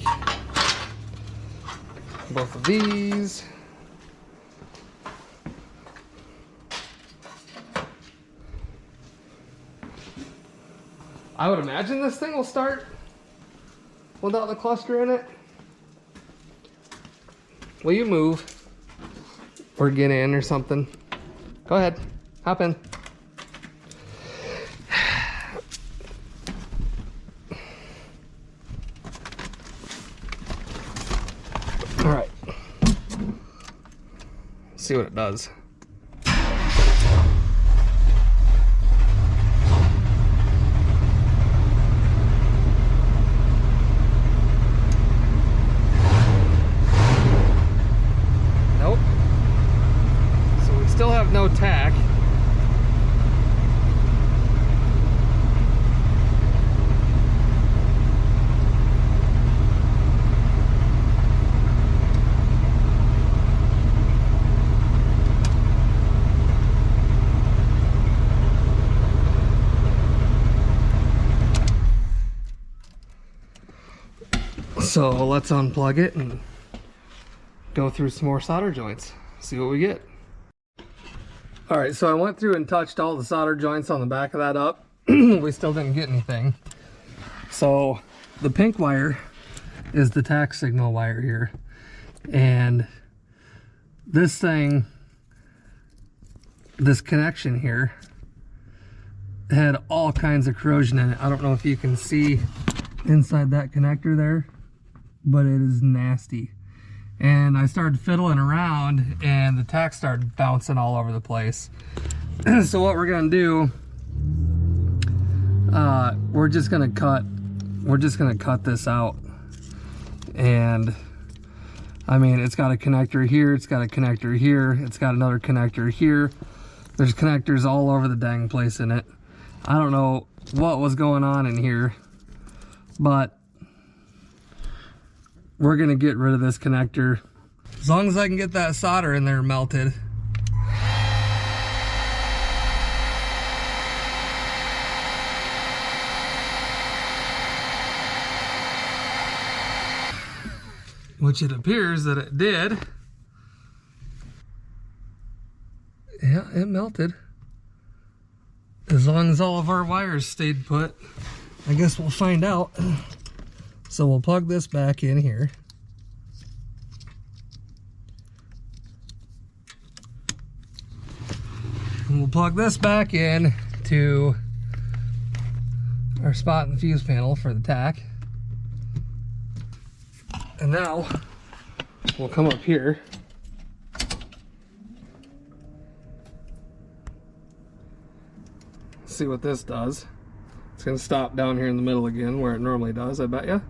S1: both of these. I would imagine this thing will start without the cluster in it. Will you move or get in or something? Go ahead, hop in. All right, see what it does. Still have no tack. So let's unplug it and go through some more solder joints, see what we get. All right, so I went through and touched all the solder joints on the back of that up. We still didn't get anything. So the pink wire is the Tach signal wire here. And this thing, this connection here, had all kinds of corrosion in it. I don't know if you can see inside that connector there, but it is nasty. And I started fiddling around and the Tach started bouncing all over the place. So what we're gonna do, we're just gonna cut this out, and I mean, it's got a connector here, it's got a connector here, it's got another connector here. There's connectors all over the dang place in it. I don't know what was going on in here, but we're gonna get rid of this connector. As long as I can get that solder in there melted. Which it appears that it did. Yeah, it melted. As long as all of our wires stayed put, I guess we'll find out. So we'll plug this back in here. And we'll plug this back in to our spot and fuse panel for the Tach. And now we'll come up here. See what this does. It's going to stop down here in the middle again where it normally does, I bet ya.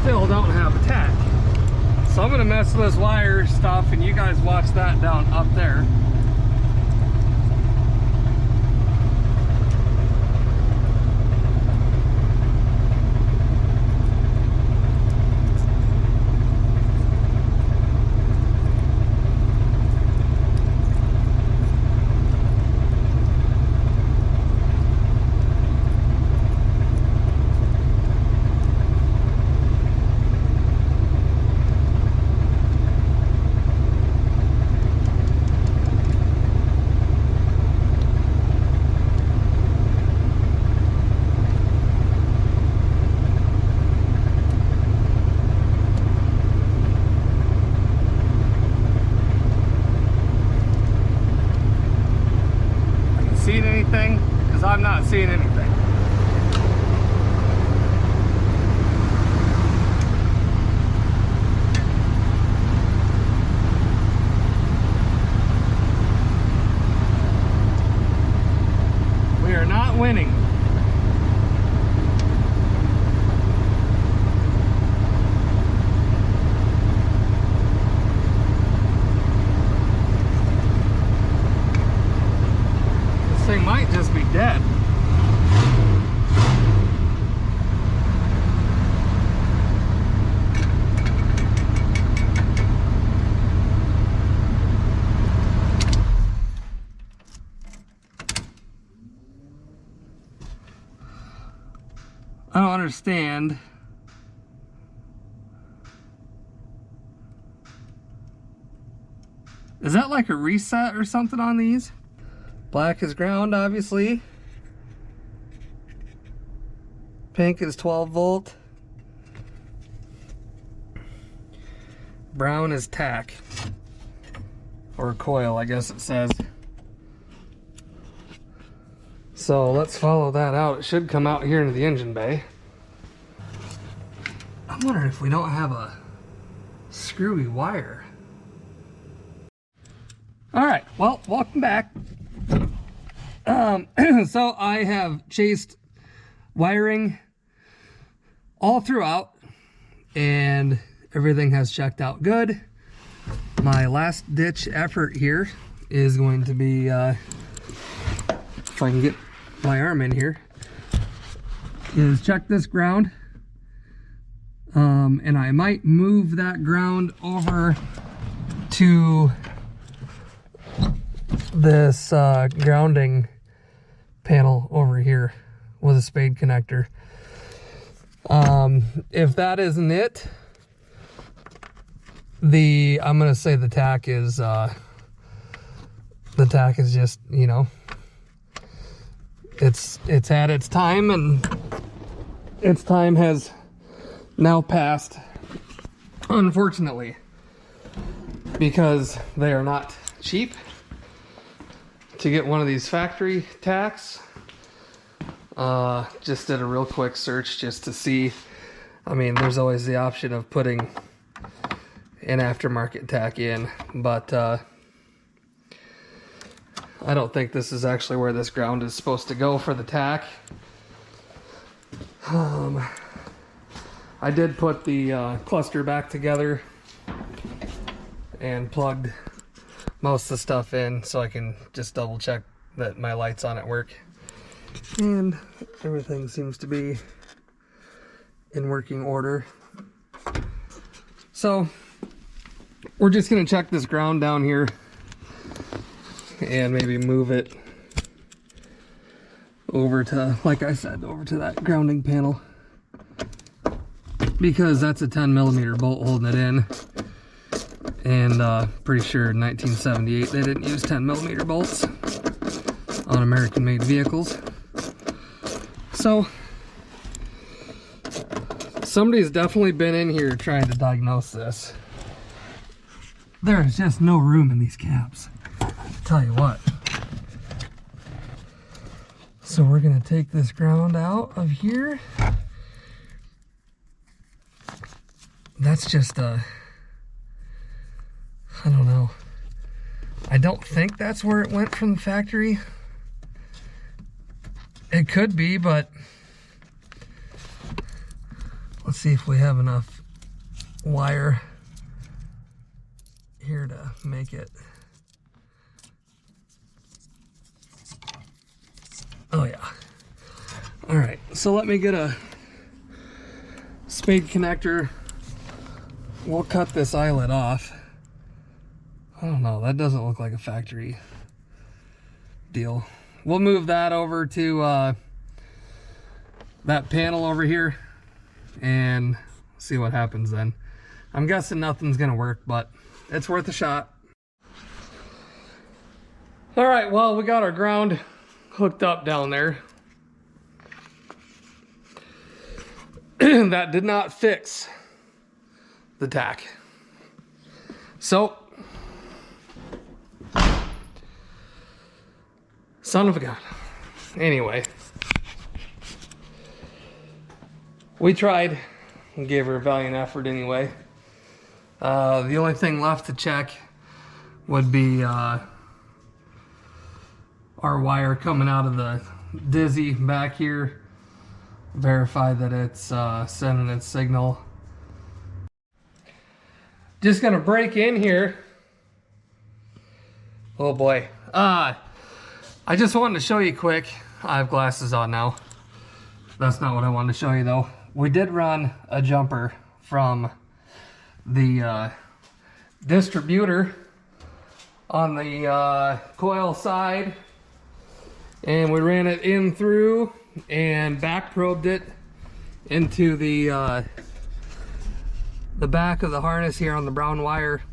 S1: Still don't have a Tach. So I'm going to mess with this wire stuff and you guys watch that down up there. Seen anything? Because I'm not seeing anything. We are not winning. Thing might just be dead. I don't understand. Is that like a reset or something on these? Black is ground, obviously. Pink is 12 volt. Brown is Tach. Or coil, I guess it says. So let's follow that out. It should come out here into the engine bay. I'm wondering if we don't have a screwy wire. Alright, well, welcome back. So I have chased wiring all throughout and everything has checked out good. My last ditch effort here is going to be, if I can get my arm in here, is check this ground. And I might move that ground over to this grounding panel over here with a spade connector. If that isn't it, I'm gonna say the Tach is just, you know, it's had its time and its time has now passed, unfortunately, because they are not cheap. To get one of these factory Tachs, just did a real quick search just to see. I mean, there's always the option of putting an aftermarket Tach in, but I don't think this is actually where this ground is supposed to go for the Tach. I did put the cluster back together and plugged most of the stuff in so I can just double check that my lights on at work. And everything seems to be in working order. So we're just gonna check this ground down here and maybe move it over to, like I said, over to that grounding panel, because that's a 10mm bolt holding it in, and pretty sure in 1978 they didn't use 10mm bolts on American made vehicles. So somebody's definitely been in here trying to diagnose this. There is just no room in these caps, I'll tell you what. So we're gonna take this ground out of here. That's just I don't know. I don't think that's where it went from the factory. It could be, but let's see if we have enough wire here to make it. Oh yeah. All right, so let me get a spade connector. We'll cut this eyelet off. I don't know, that doesn't look like a factory deal. We'll move that over to that panel over here and see what happens then. I'm guessing nothing's gonna work, but it's worth a shot. All right, well, we got our ground hooked up down there. That did not fix the Tach. So, son of a gun. Anyway, we tried and gave her a valiant effort anyway. The only thing left to check would be our wire coming out of the dizzy back here. Verify that it's sending its signal. Just gonna break in here. Oh boy. I just wanted to show you quick. I have glasses on now. That's not what I wanted to show you though. We did run a jumper from the distributor on the coil side, and we ran it in through and back probed it into the back of the harness here on the brown wire.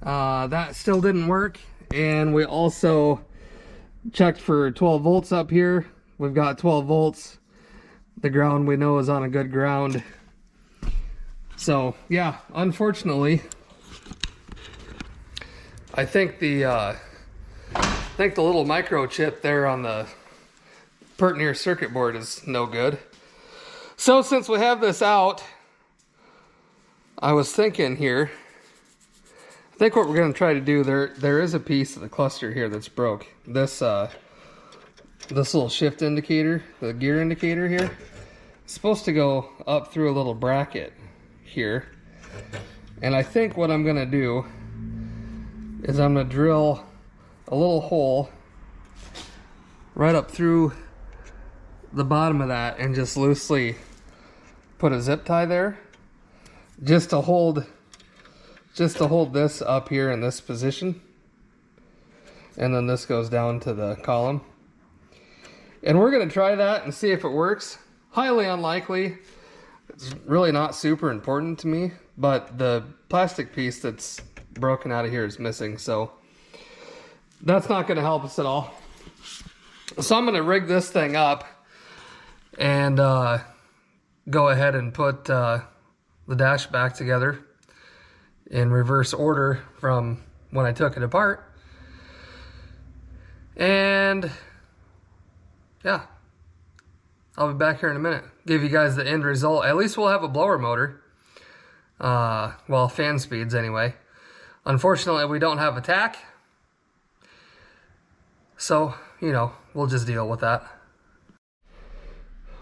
S1: That still didn't work, and we also checked for 12 volts up here. We've got 12 volts. The ground we know is on a good ground. So yeah, unfortunately, I think the little microchip there on the pert near circuit board is no good. So since we have this out, I was thinking here, I think what we're going to try to do, there is a piece of the cluster here that's broke. This little shift indicator, the gear indicator here, is supposed to go up through a little bracket here. And I think what I'm going to do is I'm going to drill a little hole right up through the bottom of that and just loosely put a zip tie there, just to hold this up here in this position, and then this goes down to the column. And we're going to try that and see if it works. Highly unlikely. It's really not super important to me, but the plastic piece that's broken out of here is missing, so that's not going to help us at all. So I'm going to rig this thing up and go ahead and put the dash back together in reverse order from when I took it apart. And yeah, I'll be back here in a minute. Give you guys the end result. At least we'll have a blower motor. Well, fan speeds anyway. Unfortunately, we don't have a Tach. So, you know, we'll just deal with that.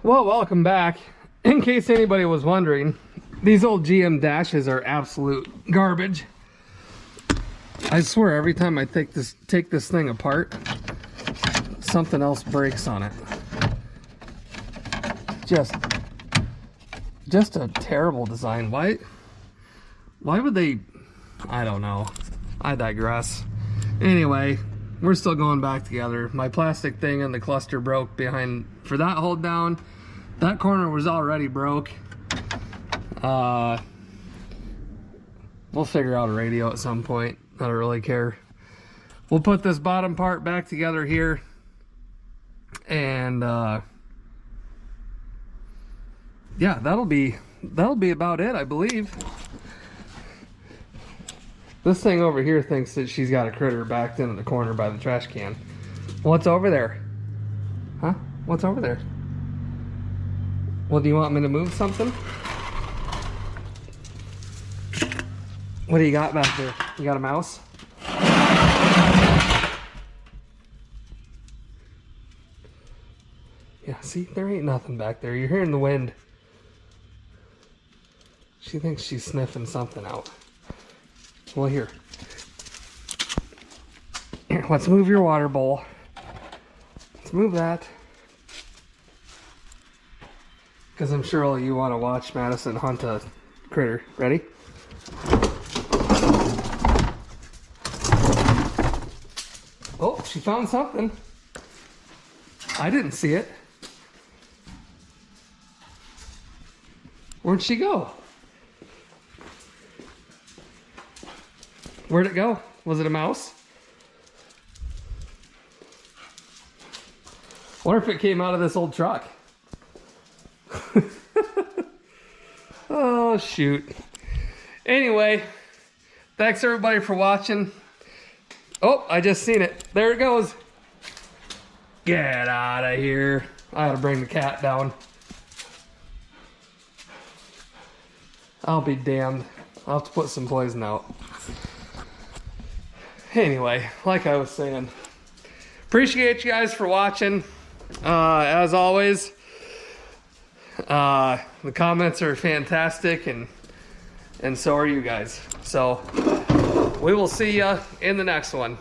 S1: Well, welcome back. In case anybody was wondering, these old GM dashes are absolute garbage. I swear every time I take this thing apart, something else breaks on it. Just a terrible design. Why would they? I don't know. I digress. Anyway, we're still going back together. My plastic thing in the cluster broke behind for that hold down. That corner was already broke. We'll figure out a radio at some point. I don't really care. We'll put this bottom part back together here, and yeah, that'll be about it, I believe. This thing over here thinks that she's got a critter backed into the corner by the trash can. What's over there? Huh? What's over there? Well, do you want me to move something? What do you got back there? You got a mouse? Yeah, see, there ain't nothing back there. You're hearing the wind. She thinks she's sniffing something out. Well, here, let's move your water bowl. Let's move that. Because I'm sure you want to watch Madison hunt a critter. Ready? Oh, she found something. I didn't see it. Where'd she go? Where'd it go? Was it a mouse? Wonder if it came out of this old truck. Oh, shoot. Anyway, thanks everybody for watching. Oh, I just seen it. There it goes. Get out of here. I gotta bring the cat down. I'll be damned. I'll have to put some poison out. Anyway, like I was saying, appreciate you guys for watching. As always, the comments are fantastic, and so are you guys. So we will see you in the next one.